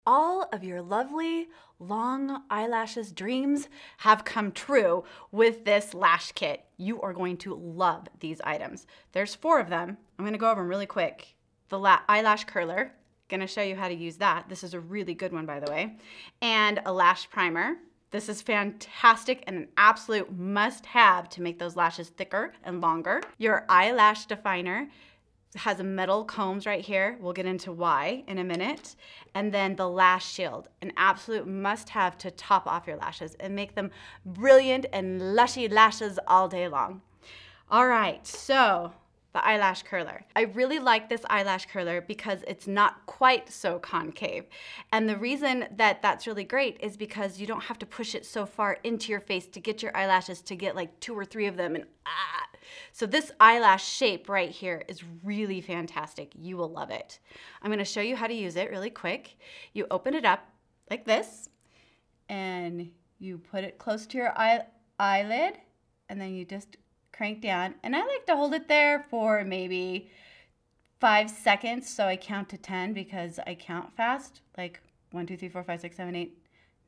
all of your lovely long eyelashes dreams have come true with this lash kit. You are going to love these items. There's 4 of them. I'm gonna go over them really quick. The eyelash curler, gonna show you how to use that. This is a really good one, by the way. And a lash primer. This is fantastic and an absolute must-have to make those lashes thicker and longer. Your eyelash definer has a metal combs right here. We'll get into why in a minute. And then the Lash Sheild, an absolute must-have to top off your lashes and make them brilliant and lushy lashes all day long. All right, so the eyelash curler. I really like this eyelash curler because it's not quite so concave. And the reason that that's really great is because you don't have to push it so far into your face to get your eyelashes to get like 2 or 3 of them and So this eyelash shape right here is really fantastic. You will love it. I'm gonna show you how to use it really quick. You open it up like this and you put it close to your eyelid and then you just crank down. And I like to hold it there for maybe 5 seconds. So I count to 10 because I count fast. Like 1, 2, 3, 4, 5, 6, 7, 8,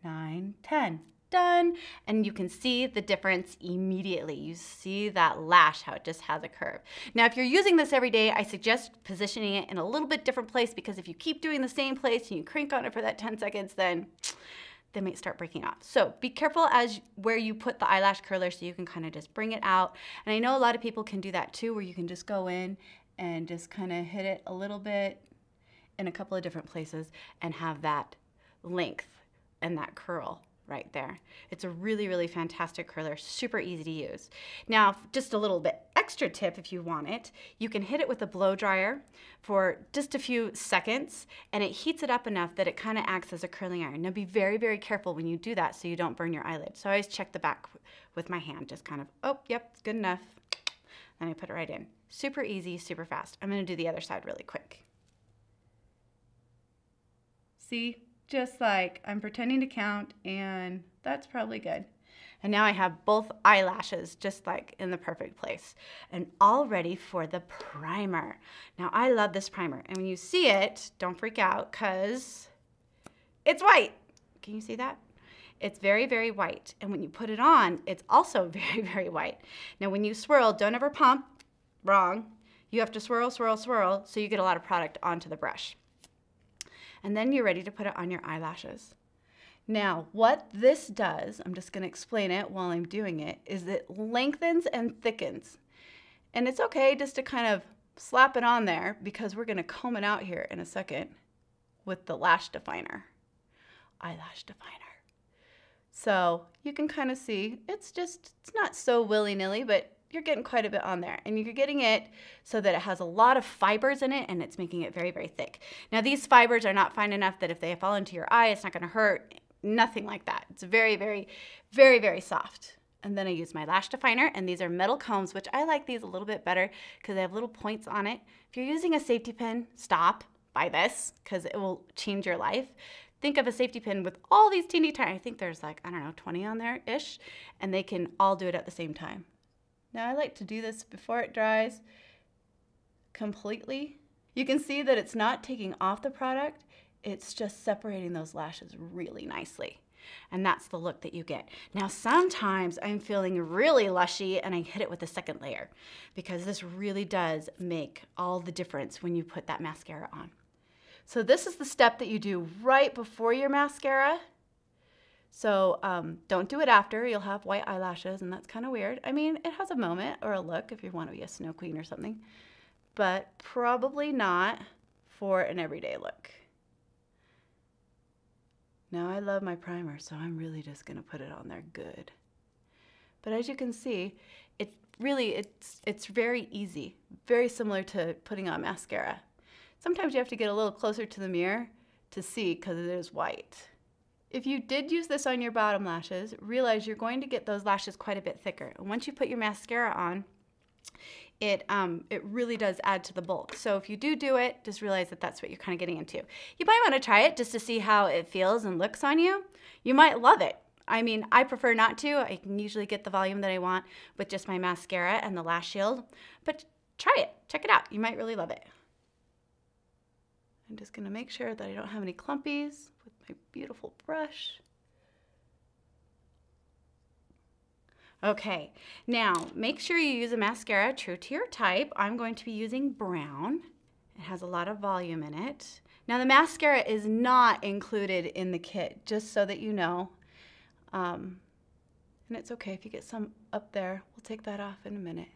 9, 10. Done. And you can see the difference immediately. You see that lash, how it just has a curve. Now, if you're using this every day, I suggest positioning it in a little bit different place because if you keep doing the same place and you crank on it for that 10 seconds, then they might start breaking off. So be careful as where you put the eyelash curler so you can kind of just bring it out. And I know a lot of people can do that too, where you can just go in and just kind of hit it a little bit in a couple of different places and have that length and that curl right there. It's a really, really fantastic curler, super easy to use. Now, just a little bit extra tip if you want it, you can hit it with a blow dryer for just a few seconds and it heats it up enough that it kind of acts as a curling iron. Now be very, very careful when you do that so you don't burn your eyelid. So I always check the back with my hand, just kind of, oh, yep, it's good enough. Then I put it right in. Super easy, super fast. I'm gonna do the other side really quick. See? Just like I'm pretending to count and that's probably good. And now I have both eyelashes just like in the perfect place and all ready for the primer. Now I love this primer and when you see it, don't freak out because it's white. Can you see that? It's very, very white. And when you put it on, it's also very, very white. Now when you swirl, don't ever pump, wrong. You have to swirl, swirl, swirl so you get a lot of product onto the brush. And then you're ready to put it on your eyelashes. Now, what this does, I'm just gonna explain it while I'm doing it, is it lengthens and thickens. And it's okay just to kind of slap it on there because we're gonna comb it out here in a second with the Lash Definer, eyelash definer. So you can kind of see, it's not so willy-nilly, but you're getting quite a bit on there and you're getting it so that it has a lot of fibers in it and it's making it very, very thick. Now these fibers are not fine enough that if they fall into your eye, it's not gonna hurt, nothing like that. It's very, very, very, very soft. And then I use my lash definer and these are metal combs, which I like these a little bit better because they have little points on it. If you're using a safety pin, stop, buy this because it will change your life. Think of a safety pin with all these teeny tiny, I think there's like, I don't know, 20 on there-ish, and they can all do it at the same time. Now I like to do this before it dries completely. You can see that it's not taking off the product, it's just separating those lashes really nicely. And that's the look that you get. Now sometimes I'm feeling really lushy and I hit it with a second layer because this really does make all the difference when you put that mascara on. So this is the step that you do right before your mascara. So don't do it after, you'll have white eyelashes and that's kind of weird. I mean, it has a moment or a look if you want to be a snow queen or something, but probably not for an everyday look. Now I love my primer, so I'm really just gonna put it on there good. But as you can see, it's very easy, very similar to putting on mascara. Sometimes you have to get a little closer to the mirror to see because it is white. If you did use this on your bottom lashes, realize you're going to get those lashes quite a bit thicker. And once you put your mascara on, it really does add to the bulk. So if you do it, just realize that that's what you're kind of getting into. You might want to try it just to see how it feels and looks on you. You might love it. I mean, I prefer not to. I can usually get the volume that I want with just my mascara and the Lash Sheild. But try it. Check it out. You might really love it. I'm just going to make sure that I don't have any clumpies with my beautiful brush. Okay, now make sure you use a mascara true to your type. I'm going to be using brown. It has a lot of volume in it. Now the mascara is not included in the kit, just so that you know. And it's okay if you get some up there. We'll take that off in a minute.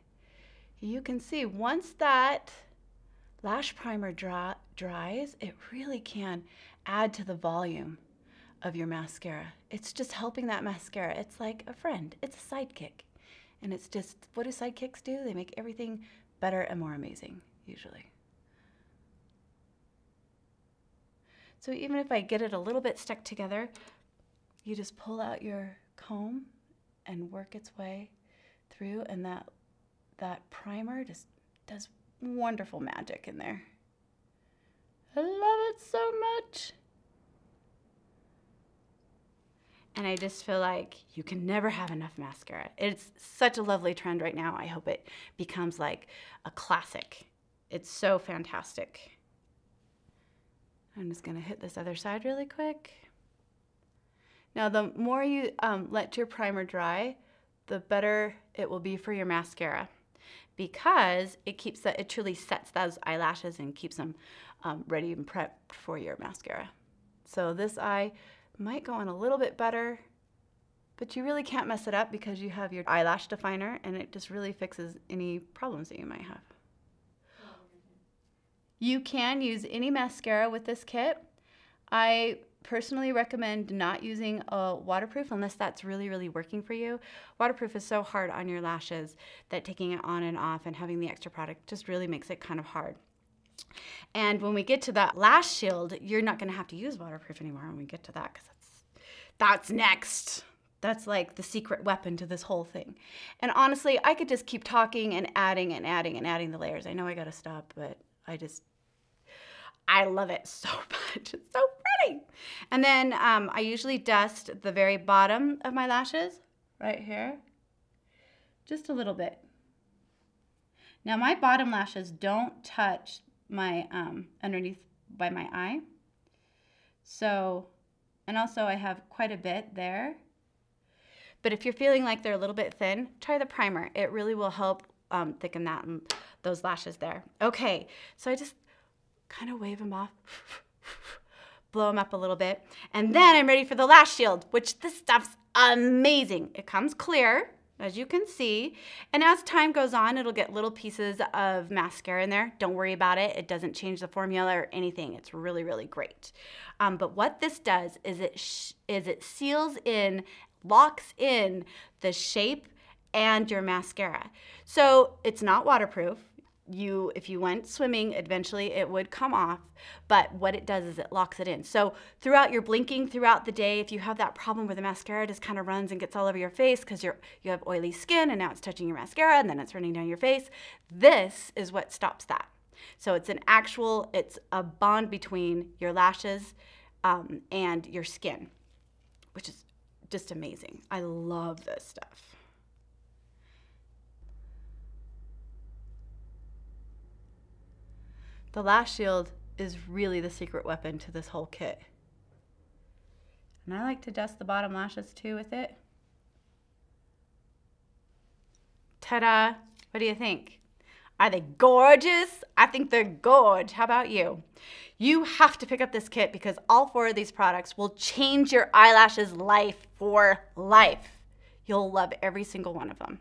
You can see once that lash primer dries, it really can add to the volume of your mascara. It's just helping that mascara. It's like a friend. It's a sidekick. And it's just, what do sidekicks do? They make everything better and more amazing, usually. So even if I get it a little bit stuck together, you just pull out your comb and work its way through, and that primer just does wonderful magic in there. I love it so much. And I just feel like you can never have enough mascara. It's such a lovely trend right now. I hope it becomes like a classic. It's so fantastic. I'm just gonna hit this other side really quick. Now, the more you let your primer dry, the better it will be for your mascara, because it truly sets those eyelashes and keeps them ready and prepped for your mascara. So this eye might go on a little bit better, but you really can't mess it up because you have your eyelash definer, and it just really fixes any problems that you might have. You can use any mascara with this kit. I personally recommend not using a waterproof unless that's really, really working for you. Waterproof is so hard on your lashes that taking it on and off and having the extra product just really makes it kind of hard. And when we get to that Lash Shield, you're not gonna have to use waterproof anymore when we get to that, because that's next. That's like the secret weapon to this whole thing. And honestly, I could just keep talking and adding and adding and adding the layers. I know I gotta stop, but I love it so much. It's so pretty. And then I usually dust the very bottom of my lashes right here, just a little bit. Now my bottom lashes don't touch my underneath by my eye. So, and also I have quite a bit there. But if you're feeling like they're a little bit thin, try the primer. It really will help thicken that and those lashes there. Okay, so I just kind of wave them off, blow them up a little bit, and then I'm ready for the Lash Shield, which this stuff's amazing. It comes clear, as you can see, and as time goes on, it'll get little pieces of mascara in there. Don't worry about it. It doesn't change the formula or anything. It's really, really great. But what this does is it seals in, locks in the shape and your mascara. So it's not waterproof. If you went swimming, eventually it would come off, but what it does is it locks it in. So throughout your blinking throughout the day, if you have that problem where the mascara just kind of runs and gets all over your face because you have oily skin and now it's touching your mascara and then it's running down your face, this is what stops that. So it's a bond between your lashes and your skin, which is just amazing. I love this stuff. The Lash Shield is really the secret weapon to this whole kit. And I like to dust the bottom lashes too with it. Ta-da! What do you think? Are they gorgeous? I think they're gorgeous. How about you? You have to pick up this kit because all 4 of these products will change your eyelashes' life for life. You'll love every single one of them.